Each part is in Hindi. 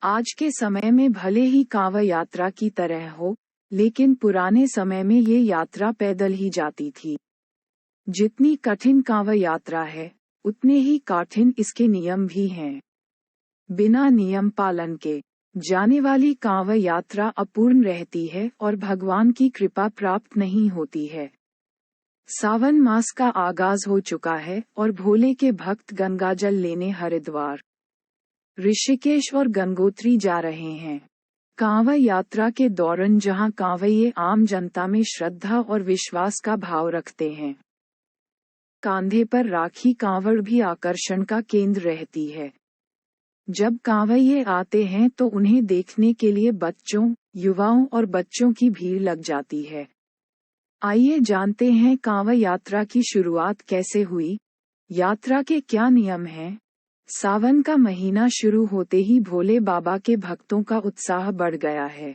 आज के समय में भले ही कांवड़ यात्रा की तरह हो, लेकिन पुराने समय में ये यात्रा पैदल ही जाती थी। जितनी कठिन कांवड़ यात्रा है, उतने ही कठिन इसके नियम भी हैं। बिना नियम पालन के जाने वाली कांवड़ यात्रा अपूर्ण रहती है और भगवान की कृपा प्राप्त नहीं होती है। सावन मास का आगाज हो चुका है और भोले के भक्त गंगाजल लेने हरिद्वार, ऋषिकेश और गंगोत्री जा रहे हैं। कांवड़ यात्रा के दौरान जहां कांवड़िए आम जनता में श्रद्धा और विश्वास का भाव रखते हैं, कांधे पर राखी कांवड़ भी आकर्षण का केंद्र रहती है। जब कांवड़िए आते हैं तो उन्हें देखने के लिए बच्चों, युवाओं और बच्चों की भीड़ लग जाती है। आइए जानते हैं कांवड़ यात्रा की शुरुआत कैसे हुई, यात्रा के क्या नियम हैं। सावन का महीना शुरू होते ही भोले बाबा के भक्तों का उत्साह बढ़ गया है।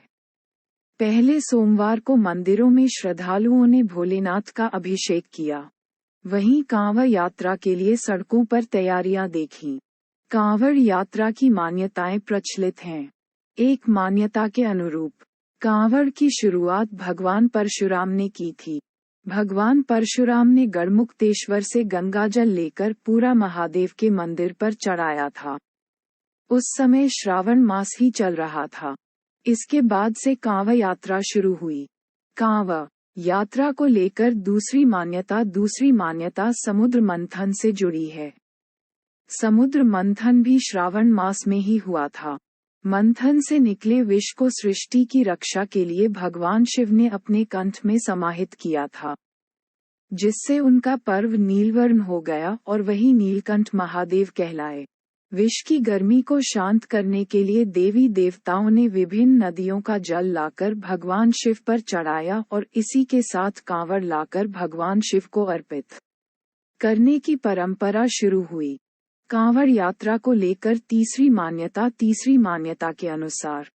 पहले सोमवार को मंदिरों में श्रद्धालुओं ने भोलेनाथ का अभिषेक किया। वहीं कांवड़ यात्रा के लिए सड़कों पर तैयारियां देखीं। कांवड़ यात्रा की मान्यताएं प्रचलित हैं। एक मान्यता के अनुरूप कांवड़ की शुरुआत भगवान परशुराम ने की थी। भगवान परशुराम ने गढ़मुक्तेश्वर से गंगाजल लेकर पूरा महादेव के मंदिर पर चढ़ाया था। उस समय श्रावण मास ही चल रहा था। इसके बाद से कांवड़ यात्रा शुरू हुई। कांवड़ यात्रा को लेकर दूसरी मान्यता समुद्र मंथन से जुड़ी है। समुद्र मंथन भी श्रावण मास में ही हुआ था। मंथन से निकले विष को सृष्टि की रक्षा के लिए भगवान शिव ने अपने कंठ में समाहित किया था, जिससे उनका पर्व नीलवर्ण हो गया और वही नीलकंठ महादेव कहलाए। विष की गर्मी को शांत करने के लिए देवी देवताओं ने विभिन्न नदियों का जल लाकर भगवान शिव पर चढ़ाया और इसी के साथ कांवड़ लाकर भगवान शिव को अर्पित करने की परंपरा शुरू हुई। कांवड़ यात्रा को लेकर तीसरी मान्यता के अनुसार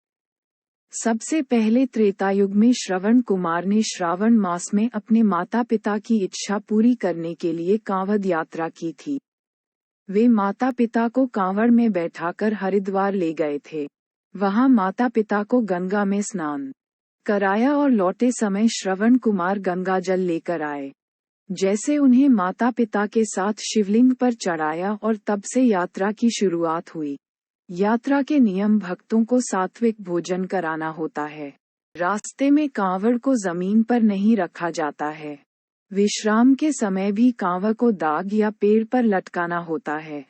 सबसे पहले त्रेतायुग में श्रवण कुमार ने श्रावण मास में अपने माता पिता की इच्छा पूरी करने के लिए कांवड़ यात्रा की थी। वे माता पिता को कांवड़ में बैठाकर हरिद्वार ले गए थे। वहां माता पिता को गंगा में स्नान कराया और लौटे समय श्रवण कुमार गंगाजल लेकर आए। जैसे उन्हें माता पिता के साथ शिवलिंग पर चढ़ाया और तब से यात्रा की शुरुआत हुई। यात्रा के नियम: भक्तों को सात्विक भोजन कराना होता है। रास्ते में कांवड़ को जमीन पर नहीं रखा जाता है। विश्राम के समय भी कांवड़ को दाग या पेड़ पर लटकाना होता है।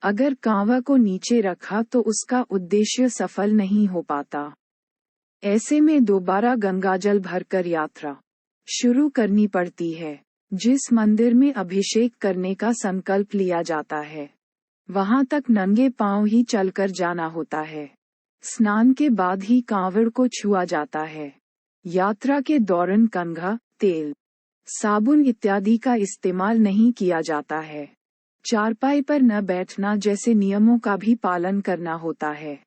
अगर कांवड़ को नीचे रखा तो उसका उद्देश्य सफल नहीं हो पाता। ऐसे में दोबारा गंगाजल भरकर यात्रा शुरू करनी पड़ती है। जिस मंदिर में अभिषेक करने का संकल्प लिया जाता है, वहां तक नंगे पांव ही चलकर जाना होता है। स्नान के बाद ही कांवड़ को छुआ जाता है। यात्रा के दौरान कंघा, तेल, साबुन इत्यादि का इस्तेमाल नहीं किया जाता है। चारपाई पर न बैठना जैसे नियमों का भी पालन करना होता है।